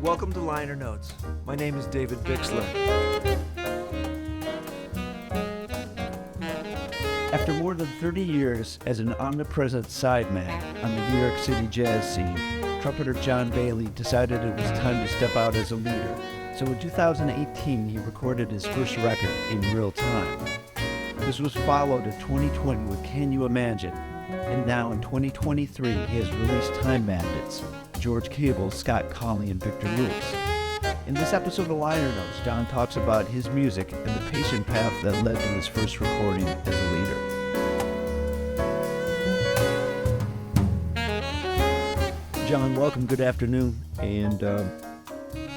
Welcome to Liner Notes. My name is David Bixler. After more than 30 years as an omnipresent sideman on the New York City jazz scene, trumpeter John Bailey decided it was time to step out as a leader. So in 2018, he recorded his first record, In Real Time. This was followed in 2020 with Can You Imagine? And now in 2023, he has released Time Bandits, George Cable, Scott Colley, and Victor Lewis. In this episode of Liner Notes, John talks about his music and the patient path that led to his first recording as a leader. John, welcome. Good afternoon. And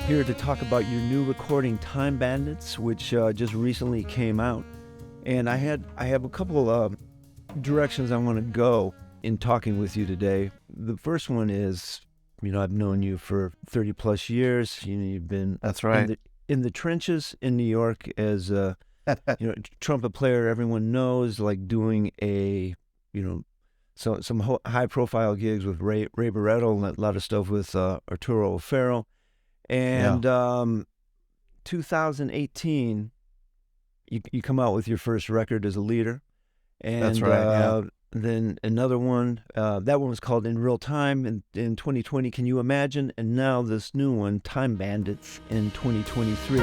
here to talk about your new recording, Time Bandits, which just recently came out. And I have a couple directions I want to go in talking with you today. The first one is, I've known you for 30 plus years. You've been That's right. in the trenches in New York as a trumpet player everyone knows, like doing some high profile gigs with Ray Barretto and a lot of stuff with Arturo O'Farrill. And 2018, you come out with your first record as a leader. And That's right. then another one, that one was called In Real Time in 2020, Can You Imagine? And now this new one, Time Bandits, in 2023.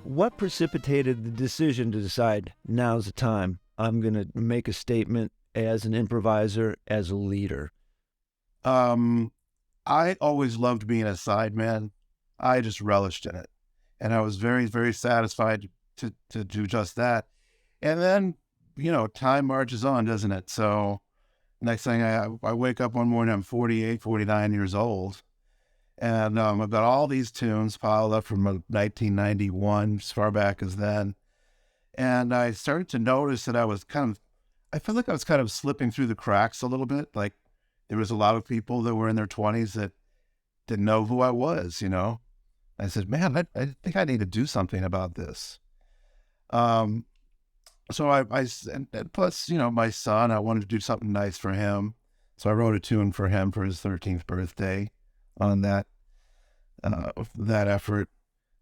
What precipitated the decision to decide now's the time? I'm going to make a statement as an improviser, as a leader. I always loved being a sideman. I just relished in it. And I was very, very satisfied to do just that. And then, time marches on, doesn't it? So next thing I wake up one morning, I'm 48, 49 years old. And I've got all these tunes piled up from 1991, as far back as then. And I started to notice that I felt like I was kind of slipping through the cracks a little bit. Like there was a lot of people that were in their 20s that didn't know who I was, I said, man, I think I need to do something about this. So and plus, my son, I wanted to do something nice for him. So I wrote a tune for him for his 13th birthday on that effort.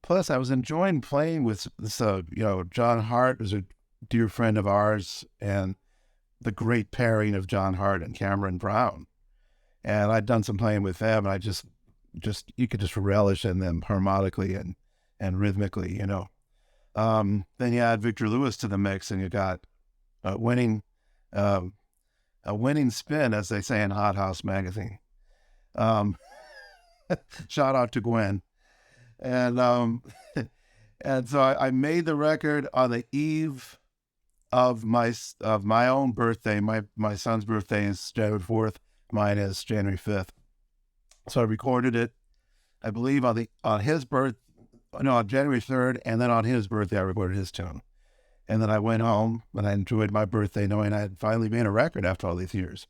Plus, I was enjoying playing with this, John Hart was a dear friend of ours, and the great pairing of John Hart and Cameron Brown. And I'd done some playing with them, and I just you could just relish in them harmonically and rhythmically, Then you add Victor Lewis to the mix, and you got a winning spin, as they say in Hot House magazine. Shout out to Gwen. And and so I made the record on the eve of my own birthday. My son's birthday is January 4th. Mine is January 5th. So I recorded it, I believe on January 3rd, and then on his birthday I recorded his tune. And then I went home and I enjoyed my birthday knowing I had finally made a record after all these years.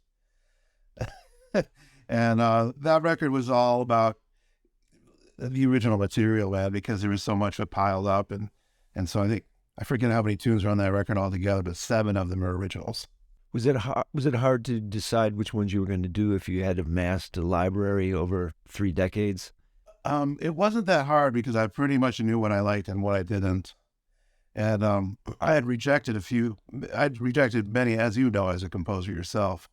And that record was all about the original material, man, because there was so much of it piled up. And so I forget how many tunes are on that record altogether, but 7 of them are originals. Was it hard to decide which ones you were going to do if you had amassed a library over 3 decades? It wasn't that hard because I pretty much knew what I liked and what I didn't. And I had rejected many, as you know, as a composer yourself.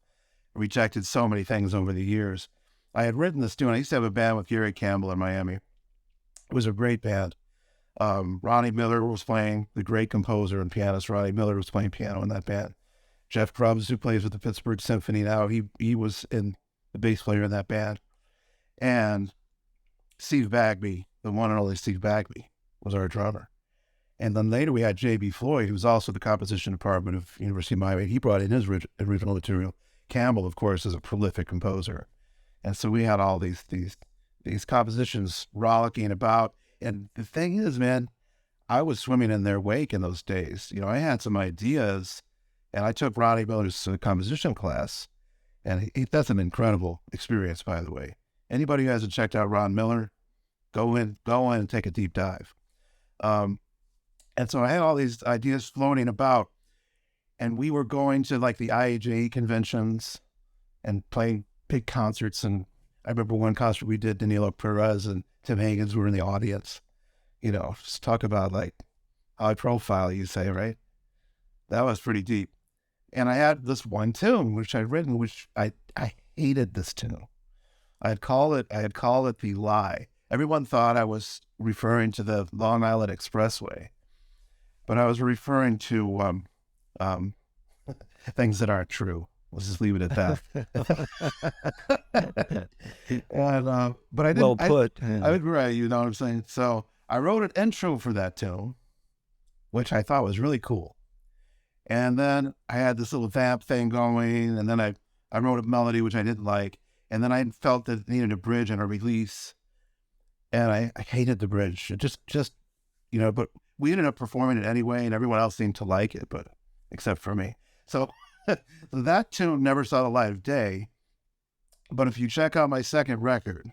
Rejected so many things over the years. I had written this tune. I used to have a band with Gary Campbell in Miami. It was a great band. Ronnie Miller was playing, the great composer and pianist Ronnie Miller was playing piano in that band. Jeff Grubbs, who plays with the Pittsburgh Symphony now, he was the bass player in that band. And Steve Bagby, the one and only Steve Bagby, was our drummer. And then later we had J.B. Floyd, who was also the composition department of University of Miami. He brought in his original material. Campbell, of course, is a prolific composer. And so we had all these compositions rollicking about. And the thing is, man, I was swimming in their wake in those days. I had some ideas, and I took Ronnie Miller's composition class, and that's an incredible experience, by the way. Anybody who hasn't checked out Ron Miller, go in and take a deep dive. And so I had all these ideas floating about, and we were going to like the IAJE conventions and playing big concerts. And I remember one concert we did, Danilo Perez and Tim Higgins were in the audience. Just talk about like high profile, you say, right? That was pretty deep. And I had this one tune, which I'd written, which I hated this tune. I had called it The Lie. Everyone thought I was referring to the Long Island Expressway, but I was referring to things that aren't true. Let's just leave it at that. And, but I didn't. Well put. I would right. You know what I'm saying? So I wrote an intro for that tune, which I thought was really cool. And then I had this little vamp thing going, and then I wrote a melody which I didn't like, and then I felt that it needed a bridge and a release, and I hated the bridge. It just but we ended up performing it anyway, and everyone else seemed to like it, but except for me. So that tune never saw the light of day. But if you check out my second record,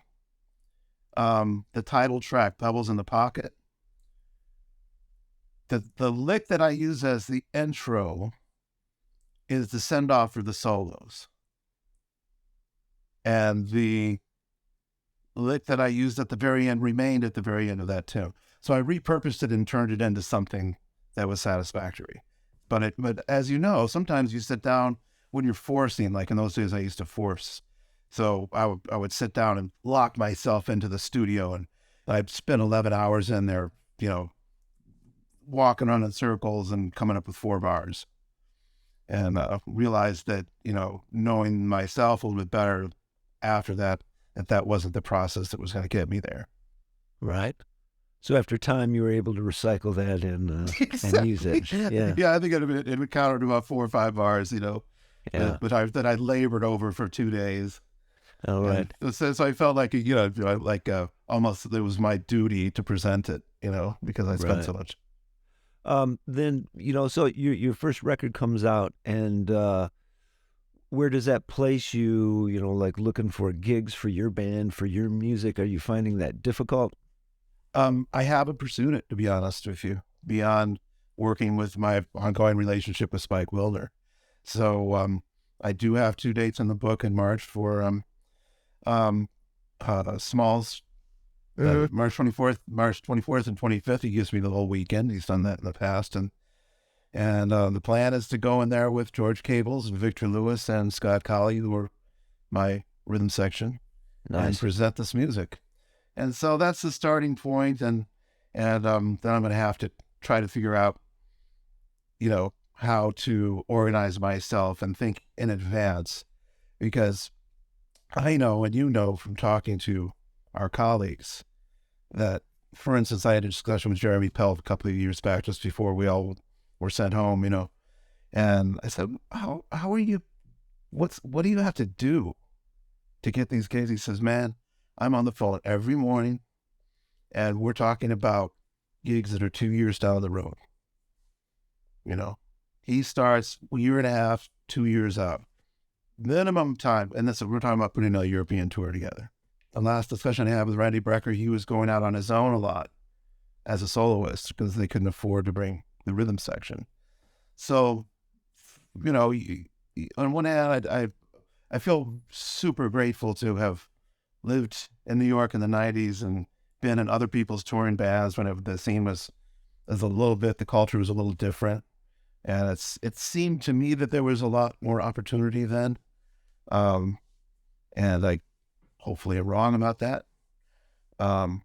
the title track, Pebbles in the Pocket, the lick that I use as the intro is the send-off for the solos. And the lick that I used at the very end remained at the very end of that tune. So I repurposed it and turned it into something that was satisfactory. But as you know, sometimes you sit down when you're forcing, like in those days I used to force. So I would sit down and lock myself into the studio, and I'd spend 11 hours in there, walking around in circles and coming up with 4 bars. And realized that, knowing myself a little bit better after that wasn't the process that was going to get me there. Right. So after time, you were able to recycle that and use it. Yeah. Yeah, I think it would count to about 4 or 5 bars, Yeah. but I labored over for 2 days. All right. So I felt like, almost it was my duty to present it, because I spent so much. Then, so your first record comes out, and where does that place you, like looking for gigs for your band, for your music? Are you finding that difficult? I haven't pursued it, to be honest with you, beyond working with my ongoing relationship with Spike Wilder. So I do have 2 dates in the book in March for Smalls. March 24th and 25th. He gives me the whole weekend. He's done that in the past, and the plan is to go in there with George Cables and Victor Lewis and Scott Colley, who are my rhythm section, and present this music. And so that's the starting point, and then I'm going to have to try to figure out, how to organize myself and think in advance, because I know, and from talking to our colleagues, that, for instance, I had a discussion with Jeremy Pelt a couple of years back, just before we all were sent home, and I said, how are you, what do you have to do to get these gigs? He says, man, I'm on the phone every morning, and we're talking about gigs that are 2 years down the road. He starts 1.5 years, 2 years out, minimum time. And we're talking about putting a European tour together. The last discussion I had with Randy Brecker, he was going out on his own a lot as a soloist because they couldn't afford to bring the rhythm section. So, on one hand, I feel super grateful to have lived in New York in the 90s and been in other people's touring bands when the scene was the culture was a little different. And it seemed to me that there was a lot more opportunity then. And hopefully I'm wrong about that. But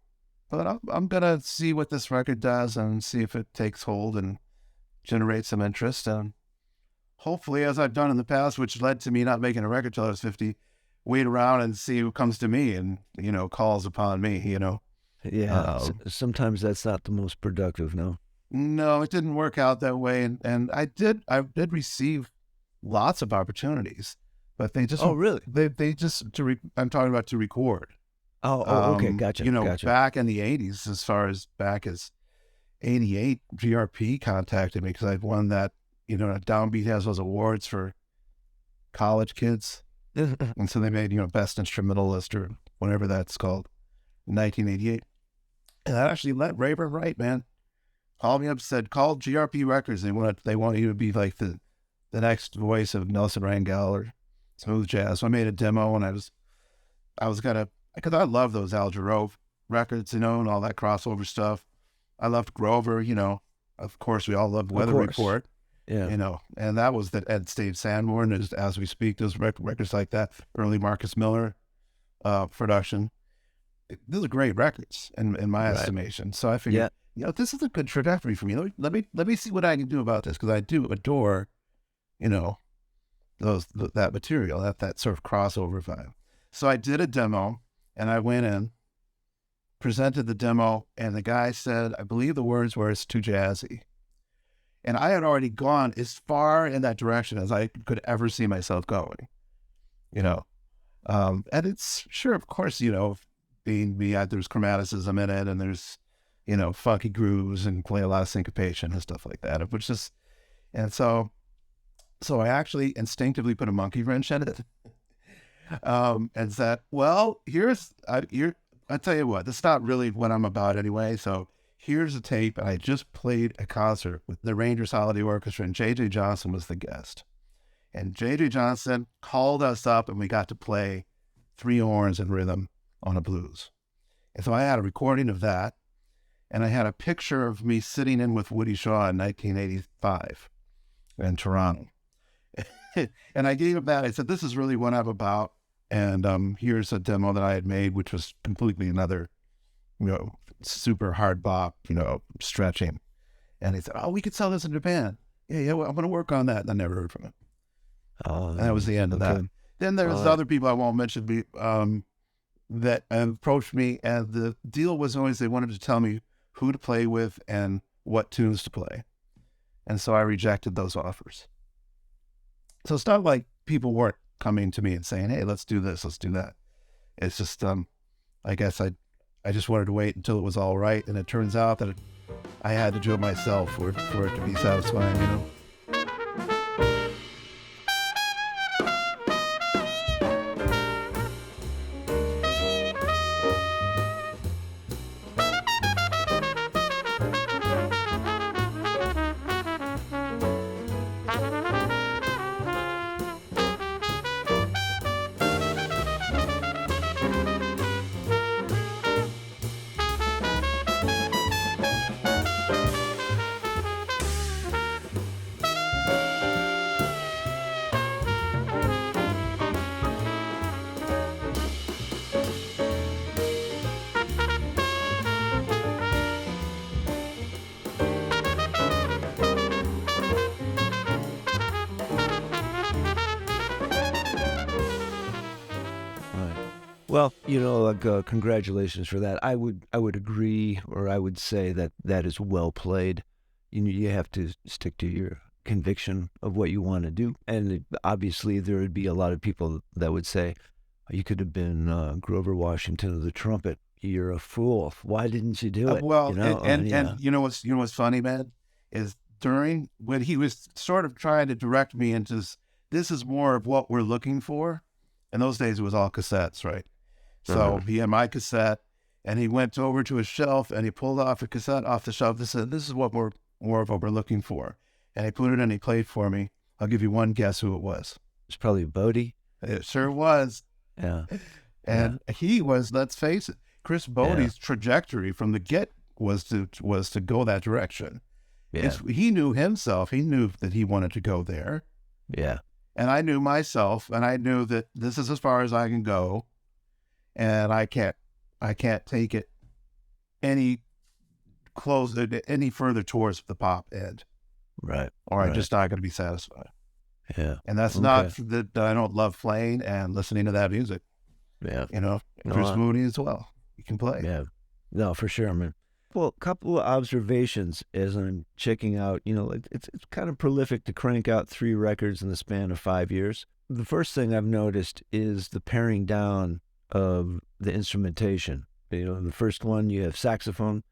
I'm going to see what this record does and see if it takes hold and generates some interest. And hopefully, as I've done in the past, which led to me not making a record till I was 50, wait around and see who comes to me and, calls upon me, Yeah. Sometimes that's not the most productive, no? No, it didn't work out that way. And I did receive lots of opportunities, but they just, Oh, really? they just, I'm talking about to record. Oh, okay. Gotcha. Gotcha. Back in the 80s, as far as back as 88, GRP contacted me because I'd won that, Downbeat has those awards for college kids. And so they made, best instrumentalist or whatever that's called in 1988. And that actually let Rayburn Wright, man, called me up, said, call GRP Records. They want you to be like the next voice of Nelson Rangel or smooth jazz. So I made a demo, and I was gonna, because I love those Al Jarreau records, and all that crossover stuff. I loved Grover, of course we all loved Weather Report. Yeah. And that was the Ed Stave Sanborn, as we speak, those records like that, early Marcus Miller production. Those are great records in my estimation. So I figured, this is a good trajectory for me. Let me see what I can do about this, because I do adore, that material, that sort of crossover vibe. So I did a demo, and I went in, presented the demo, and the guy said, I believe the words were, "It's too jazzy." And I had already gone as far in that direction as I could ever see myself going, and it's sure, of course, being me, there's chromaticism in it, and there's, funky grooves, and play a lot of syncopation and stuff like that, which is, and so I actually instinctively put a monkey wrench in it, and said, well, I tell you what, this is not really what I'm about anyway, so here's a tape. And I just played a concert with the Rangers Holiday Orchestra, and J.J. Johnson was the guest. And J.J. Johnson called us up, and we got to play three horns in rhythm on a blues. And so I had a recording of that, and I had a picture of me sitting in with Woody Shaw in 1985 in Toronto. And I gave him that. I said, this is really what I'm about. And here's a demo that I had made, which was completely another, super hard bop, stretching. And he said, oh, we could sell this in Japan. Yeah, well, I'm going to work on that. And I never heard from him. And that was the end of that. Then there's other people I won't mention that approached me, and the deal was always they wanted to tell me who to play with and what tunes to play. And so I rejected those offers. So it's not like people weren't coming to me and saying, hey, let's do this, let's do that. It's just, I guess I just wanted to wait until it was all right. And it turns out that I had to do it myself for it to be satisfying, Well, congratulations for that. I would agree, or I would say that is well played. You have to stick to your conviction of what you want to do. And obviously there would be a lot of people that would say, you could have been Grover Washington of the trumpet. You're a fool. Why didn't you do it? And you know what's funny, man, is during when he was sort of trying to direct me into this is more of what we're looking for. In those days, it was all cassettes, right? So he had my cassette, and he went over to a shelf, and he pulled off a cassette off the shelf. This is what we're more of what we're looking for. And he put it in, he played for me. I'll give you one guess who it was. It's probably Bodie. It sure was. Yeah. And he was, let's face it, Chris Bodie's trajectory from the get was to go that direction. Yeah. He knew himself. He knew that he wanted to go there. Yeah. And I knew myself, and I knew that this is as far as I can go, and I can't take it any further towards the pop end. Right. Or I'm just not going to be satisfied. Yeah. And that's not that I don't love playing and listening to that music. Yeah. Chris Mooney as well. You can play. Yeah. No, for sure, man. couple of observations as I'm checking out. It's kind of prolific to crank out 3 records in the span of 5 years. The first thing I've noticed is the paring down of the instrumentation. The first one you have saxophone.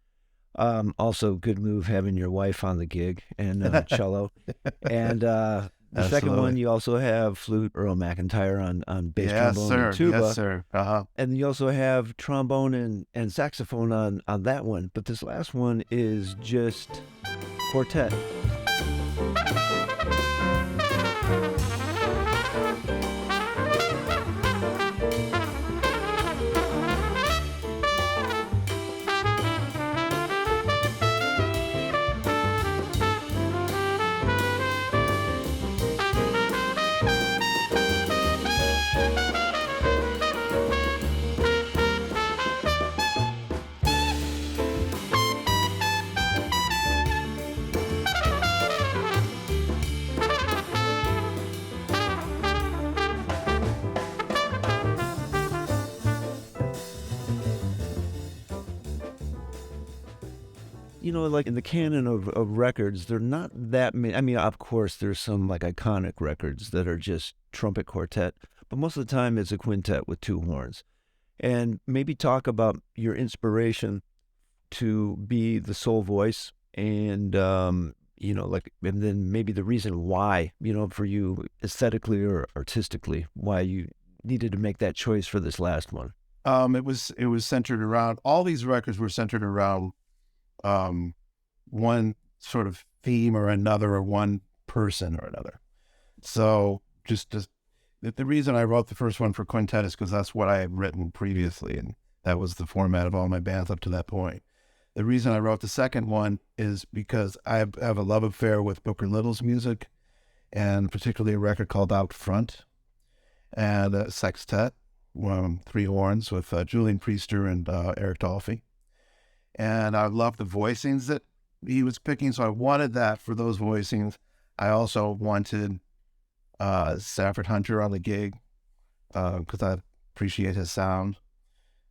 Also, good move having your wife on the gig, and cello. And the second one, Absolutely. you also have flute, Earl McIntyre on bass Yes, trombone sir. and tuba. Yes, sir. Uh-huh. And you also have trombone and saxophone on that one. But this last one is just quartet. Like in the canon of records, they're not that many. I mean, of course, there's some like iconic records that are just trumpet quartet, but most of the time it's a quintet with 2 horns. And maybe talk about your inspiration to be the sole voice and, and then maybe the reason why, for you aesthetically or artistically, why you needed to make that choice for this last one. It was centered around, all these records were centered around one sort of theme or another, or one person or another. So the reason I wrote the first one for quintet is because that's what I had written previously, and that was the format of all my bands up to that point. The reason I wrote the second one is because I have a love affair with Booker Little's music, and particularly a record called Out Front, and a sextet, 3 horns with Julian Priester and Eric Dolphy. And I loved the voicings that he was picking, so I wanted that for those voicings. I also wanted Stafford Hunter on the gig because I appreciate his sound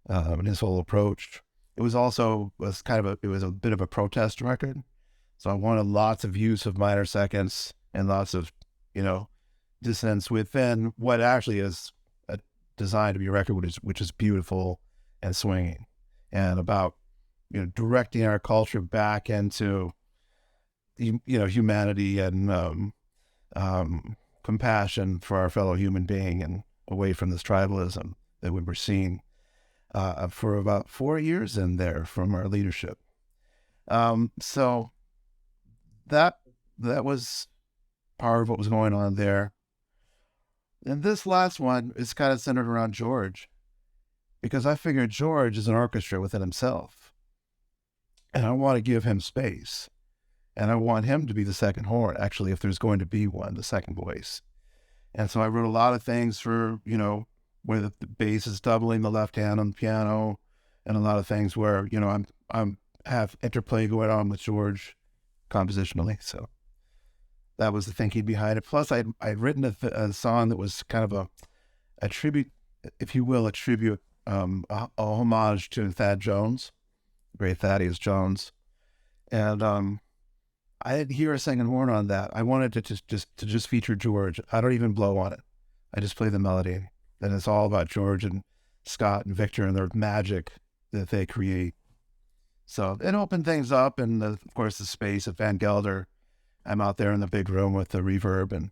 and his whole approach. It was a bit of a protest record, so I wanted lots of use of minor seconds and lots of dissonance within what actually is designed to be a record which is beautiful and swinging, and about directing our culture back into humanity and compassion for our fellow human being, and away from this tribalism that we were seeing for about 4 years in there from our leadership. So that was part of what was going on there. And this last one is kind of centered around George, because I figured George is an orchestra within himself, and I want to give him space, and I want him to be the second horn, actually, if there's going to be one, the second voice. And so I wrote a lot of things for, where the bass is doubling the left hand on the piano, and a lot of things where, I'm have interplay going on with George compositionally. So that was the thinking behind it. Plus, I'd written a song that was kind of a tribute, if you will, a homage to Thad Jones, great Thaddeus Jones. And I didn't hear a second horn on that. I wanted to just feature George. I don't even blow on it. I just play the melody. And it's all about George and Scott and Victor and their magic that they create. So it opened things up, and of course the space of Van Gelder. I'm out there in the big room with the reverb, and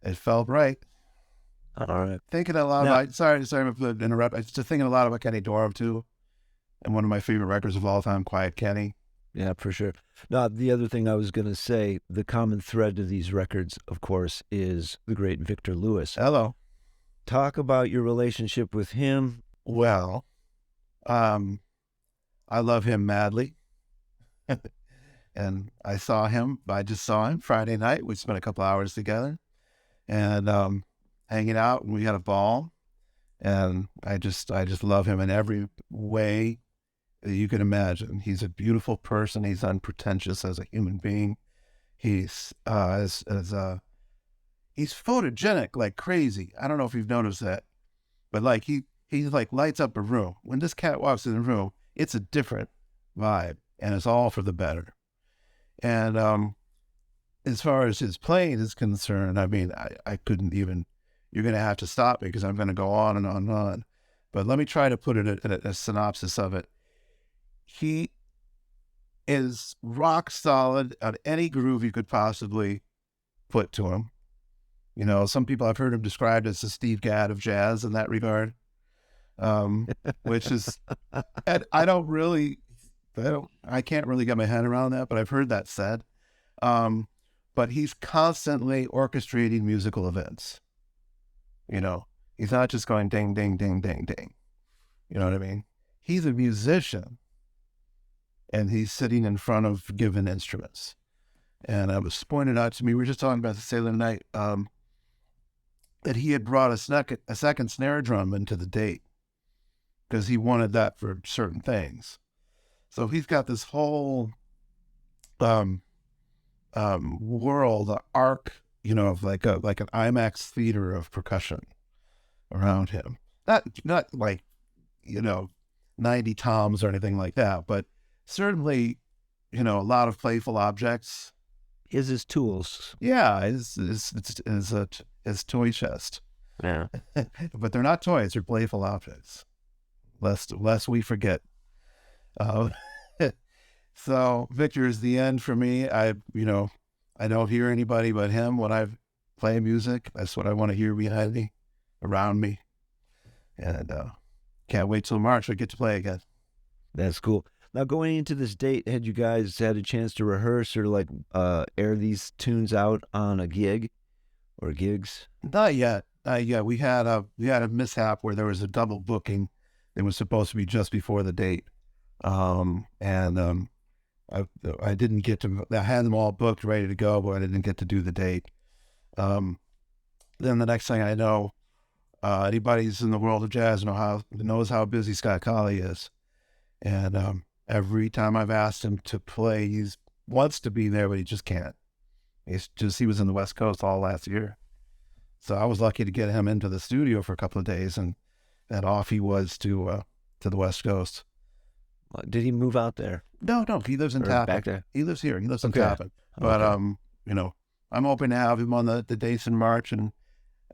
it felt right. All right. Thinking a lot about, sorry to interrupt. I was just thinking a lot about Kenny Dorham too, and one of my favorite records of all time, Quiet Kenny. Yeah, for sure. Now, the other thing I was going to say, the common thread to these records, of course, is the great Victor Lewis. Hello. Talk about your relationship with him. Well, I love him madly. And I just saw him Friday night. We spent a couple hours together and hanging out, and we had a ball. And I just love him in every way that you can imagine. He's a beautiful person. He's unpretentious as a human being. He's he's photogenic like crazy. I don't know if you've noticed that, but like he like lights up a room. When this cat walks in the room, it's a different vibe, and it's all for the better. And as far as his playing is concerned, I mean, I couldn't even, you're going to have to stop me because I'm going to go on and on and on. But let me try to put it in a synopsis of it. He is rock solid on any groove you could possibly put to him. You know, some people, I've heard him described as the Steve Gadd of jazz in that regard, which is, I can't really get my head around that, but I've heard that said. But he's constantly orchestrating musical events. You know, he's not just going ding, ding, ding, ding, ding. You know what I mean? He's a musician, and he's sitting in front of given instruments. And it was pointed out to me, we were just talking about this the other night, that he had brought a second snare drum into the date because he wanted that for certain things. So he's got this whole world, the arc, you know, of like an IMAX theater of percussion around him. Not like, you know, 90 toms or anything like that, but certainly, you know, a lot of playful objects. His tools. Yeah, his toy chest. Yeah. But they're not toys, they're playful objects. Lest we forget. So Victor is the end for me. I don't hear anybody but him when I play music. That's what I want to hear behind me, around me. And can't wait till March I get to play again. That's cool. Now, going into this date, had you guys had a chance to rehearse or like air these tunes out on a gig or gigs? Not yet. We had a mishap where there was a double booking. It was supposed to be just before the date, I didn't get to. I had them all booked, ready to go, but I didn't get to do the date. Then the next thing I know, anybody who's in the world of jazz knows how busy Scott Colley is, and every time I've asked him to play, he wants to be there, but he just can't. He was in the West Coast all last year. So I was lucky to get him into the studio for a couple of days, and off he was to the West Coast. Did he move out there? No, he lives in Tappan. Back there. He lives here. He lives in Tappan. But, you know, I'm hoping to have him on the dates in March. And,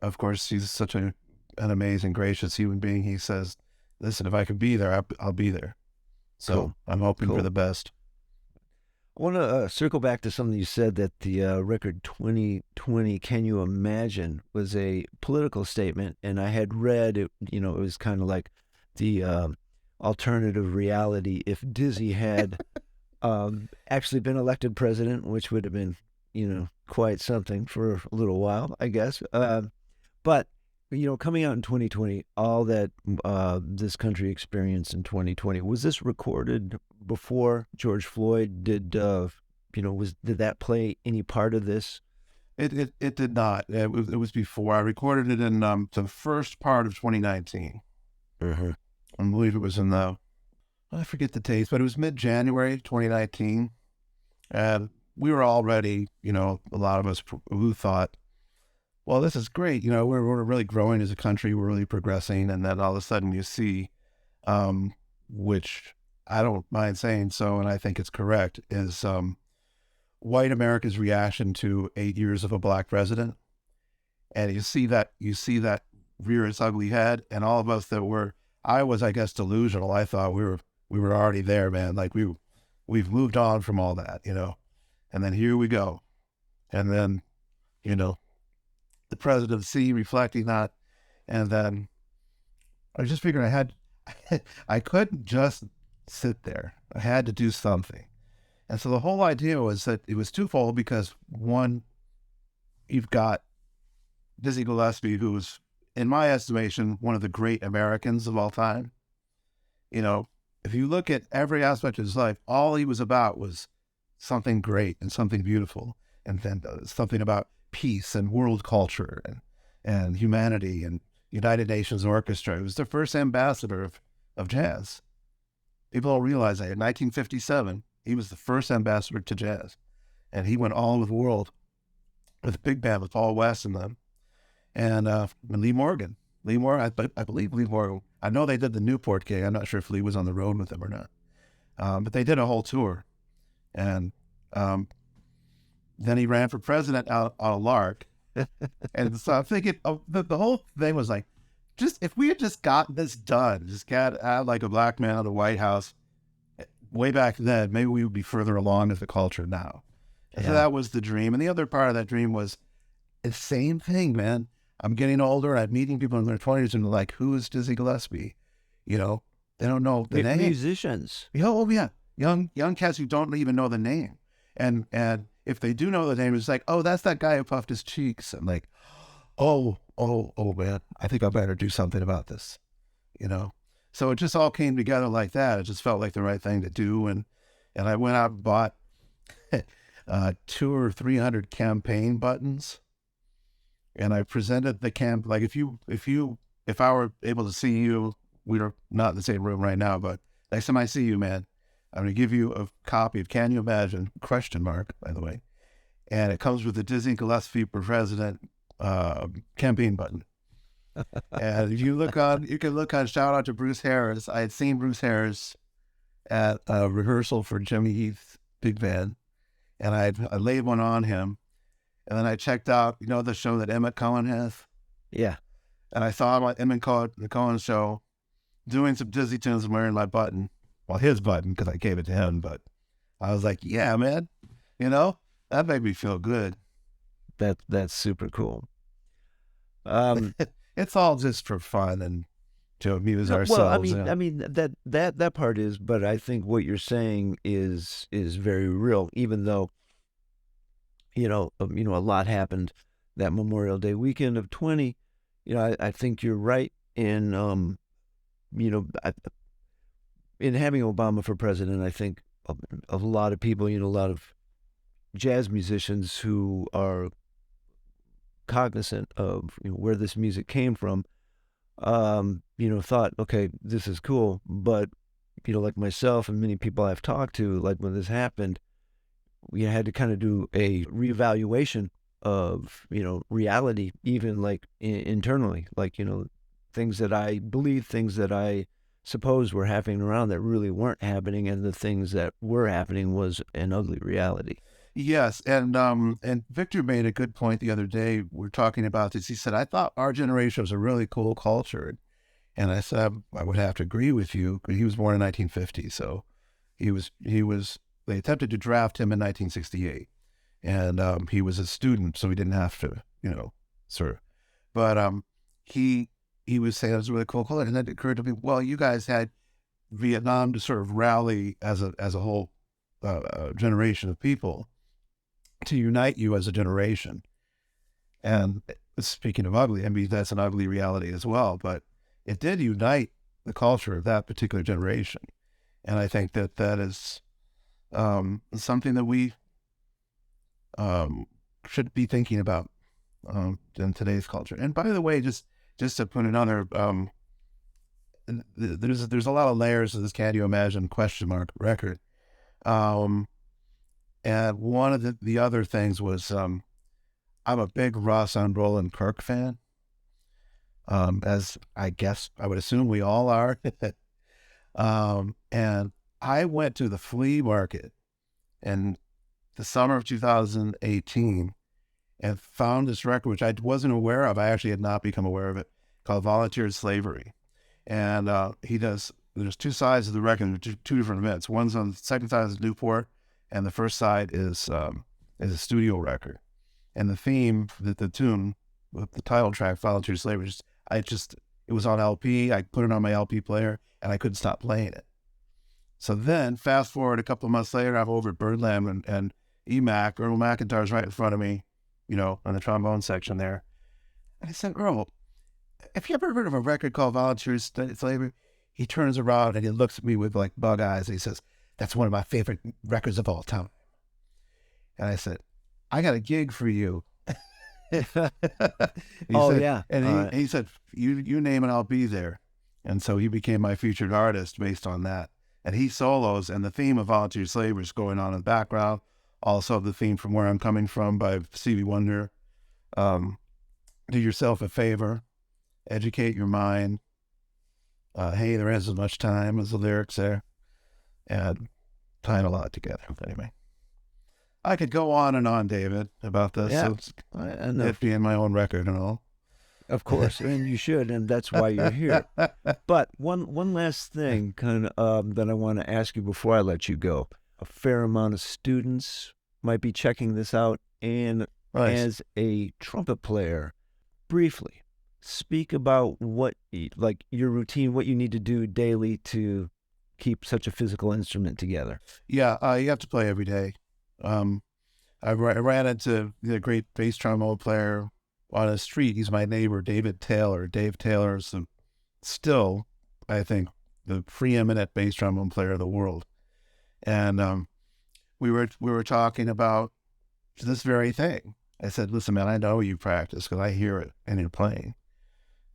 of course, he's such an amazing, gracious human being. He says, listen, if I can be there, I'll be there. So cool. I'm hoping for the best. I want to circle back to something you said, that the record 2020, Can You Imagine, was a political statement. And I had read, it was kind of like the alternative reality if Dizzy had actually been elected president, which would have been, quite something for a little while, I guess. But, coming out in 2020, all that this country experienced in 2020, was this recorded before George Floyd? Did that play any part of this? It did not. It was before. I recorded it in the first part of 2019. Mm-hmm. I believe it was I forget the dates, but it was mid-January 2019. And we were already, a lot of us who thought, well, this is great. We're really growing as a country. We're really progressing. And then all of a sudden you see, which I don't mind saying so, and I think it's correct, is white America's reaction to 8 years of a black president. And you see that rear its ugly head. And all of us I was, I guess, delusional. I thought we were already there, man. Like we've moved on from all that, and then here we go. And then, the presidency reflecting that. And then I just figured I couldn't just sit there. I had to do something. And so the whole idea was that it was twofold, because one, you've got Dizzy Gillespie, who was, in my estimation, one of the great Americans of all time. If you look at every aspect of his life, all he was about was something great and something beautiful, and then something about peace and world culture and humanity and United Nations Orchestra. He was the first ambassador of jazz. People don't realize that. In 1957, he was the first ambassador to jazz, and he went all over the world with a big band with Paul West and them. And Lee Morgan. I believe Lee Morgan. I know they did the Newport gig. I'm not sure if Lee was on the road with them or not. But they did a whole tour. And then he ran for president out on a lark. And so I'm thinking, the whole thing was like, just if we had just gotten this done, just got out like a black man out of the White House way back then, maybe we would be further along as a culture now. And so that was the dream. And the other part of that dream was the same thing, man. I'm getting older. I'm meeting people in their 20s and they're like, who is Dizzy Gillespie? You know, they don't know the name. Musicians. Oh, yeah. Young cats who don't even know the name. And if they do know the name, it's like, oh, that's that guy who puffed his cheeks. I'm like, oh, man, I think I better do something about this, you know? So it just all came together like that. It just felt like the right thing to do. And I went out and bought 200 or 300 campaign buttons. And I presented the camp, like if I were able to see you, we are not in the same room right now, but next time I see you, man, I'm going to give you a copy of Can You Imagine? ? By the way. And it comes with the Dizzy Gillespie for President campaign button. And if you can look on, shout out to Bruce Harris. I had seen Bruce Harris at a rehearsal for Jimmy Heath's big band. And I laid one on him. And then I checked out, you know, the show that Emmett Cohen has? Yeah. And I saw him on the Cohen show doing some Dizzy tunes and wearing my button. Well, his button, because I gave it to him. But I was like, yeah, man, you know, that made me feel good. That's super cool. It's all just for fun and to amuse ourselves. Well, I mean that part is, but I think what you're saying is very real, even though, you know, a lot happened that Memorial Day weekend of 20. You know, I think you're right in, you know, in having Obama for president. I think a lot of people, you know, a lot of jazz musicians who are cognizant of, you know, where this music came from, you know, thought, okay, this is cool. But, you know, like myself and many people I've talked to, like when this happened, we had to kind of do a reevaluation of, you know, reality, even like internally, like, you know, things that I believe, things that I suppose were happening around that really weren't happening, and the things that were happening was an ugly reality. Yes, and Victor made a good point the other day. We're talking about this. He said, I thought our generation was a really cool culture. And I said, I would have to agree with you, because he was born in 1950. So they attempted to draft him in 1968. And he was a student, so he didn't have to, you know, sort of. But he was saying it was a really cool culture. And then it occurred to me, well, you guys had Vietnam to sort of rally as a whole generation of people, to unite you as a generation. And speaking of ugly, I mean, that's an ugly reality as well, but it did unite the culture of that particular generation. And I think that is something that we should be thinking about in today's culture. And by the way, just to put another, there's a lot of layers of this Can You Imagine ? Record. And one of the other things was, I'm a big Ross and Roland Kirk fan, as I guess I would assume we all are. And I went to the flea market in the summer of 2018 and found this record, which I wasn't aware of. I actually had not become aware of it, called Volunteer Slavery. And there's two sides of the record, two different events. One's on the second side is Newport, and the first side is a studio record. And the theme, the tune, the title track, Volunteer Slavery, it was on LP. I put it on my LP player, and I couldn't stop playing it. So then, fast forward a couple of months later, I'm over at Birdland and EMAC, Earl McIntyre's right in front of me, you know, on the trombone section there. And I said, Earl, have you ever heard of a record called Volunteer Slavery? He turns around and he looks at me with like bug eyes. And he says, that's one of my favorite records of all time. And I said, I got a gig for you. Yeah. And he said, you name it, I'll be there. And so he became my featured artist based on that. And he solos, and the theme of Volunteer Slavery is going on in the background. Also the theme from Where I'm Coming From by Stevie Wonder. Do yourself a favor, educate your mind, Hey, there isn't much time as the lyrics there, and tying a lot together. Anyway, I could go on and on, David, about this. Yeah, So it's, I know. it being my own record and all. Of course, and you should, and that's why you're here. But one last thing, that I want to ask you before I let you go. A fair amount of students might be checking this out, and Nice. as a trumpet player, briefly speak about like your routine, what you need to do daily to keep such a physical instrument together. Yeah, you have to play every day. I ran into the great bass trombone player on the street. He's my neighbor, David Taylor. Dave Taylor is still, I think, the preeminent bass trombone player of the world. And we were talking about this very thing. I said, "Listen, man, I know you practice because I hear it and you're playing."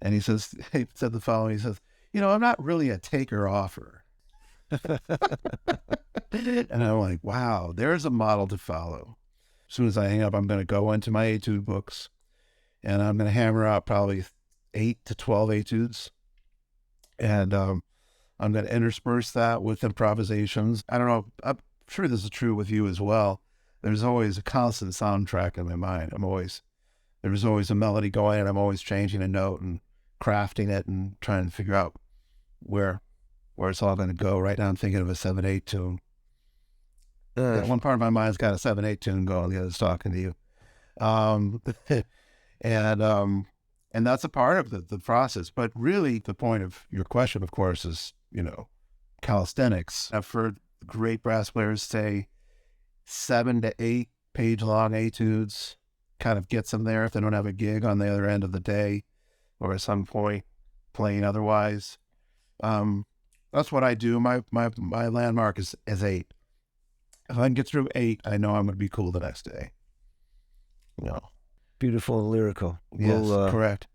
And he said the following. He says, "I'm not really a taker-offer." And I'm like, wow, there's a model to follow. As soon as I hang up, I'm going to go into my etude books and I'm going to hammer out probably 8 to 12 etudes. And I'm going to intersperse that with improvisations. I don't know, I'm sure this is true with you as well. There's always a constant soundtrack in my mind. There's always a melody going and I'm always changing a note and crafting it and trying to figure out where it's all going to go. Right now I'm thinking of a 7/8 tune. One part of my mind's got a 7/8 tune going, the other's talking to you. And that's a part of the process. But really the point of your question, of course, is, calisthenics. I've heard great brass players say 7 to 8 page long etudes kind of gets them there if they don't have a gig on the other end of the day or at some point playing otherwise. That's what I do. My landmark is 8. If I can get through 8, I know I'm going to be cool the next day. Beautiful and lyrical. Yes, correct.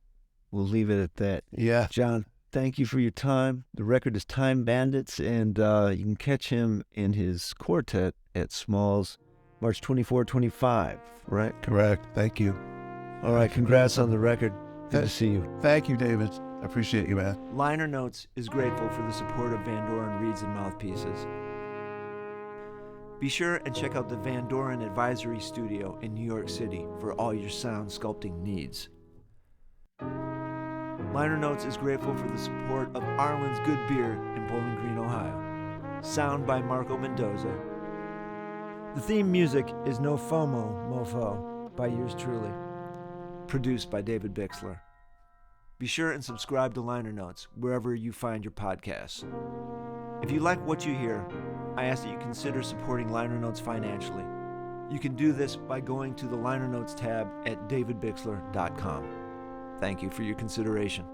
We'll leave it at that. Yeah. John, thank you for your time. The record is Time Bandits, and you can catch him in his quartet at Smalls March 24, 25, right? Correct. Thank you. All right, congrats on the record. Good to see you. Thank you, David. I appreciate you, man. Liner Notes is grateful for the support of Van Doren Reeds and Mouthpieces. Be sure and check out the Van Doren Advisory Studio in New York City for all your sound sculpting needs. Liner Notes is grateful for the support of Arlen's Good Beer in Bowling Green, Ohio. Sound by Marco Mendoza. The theme music is No FOMO, Mofo by yours truly. Produced by David Bixler. Be sure and subscribe to Liner Notes wherever you find your podcasts. If you like what you hear, I ask that you consider supporting Liner Notes financially. You can do this by going to the Liner Notes tab at davidbixler.com. Thank you for your consideration.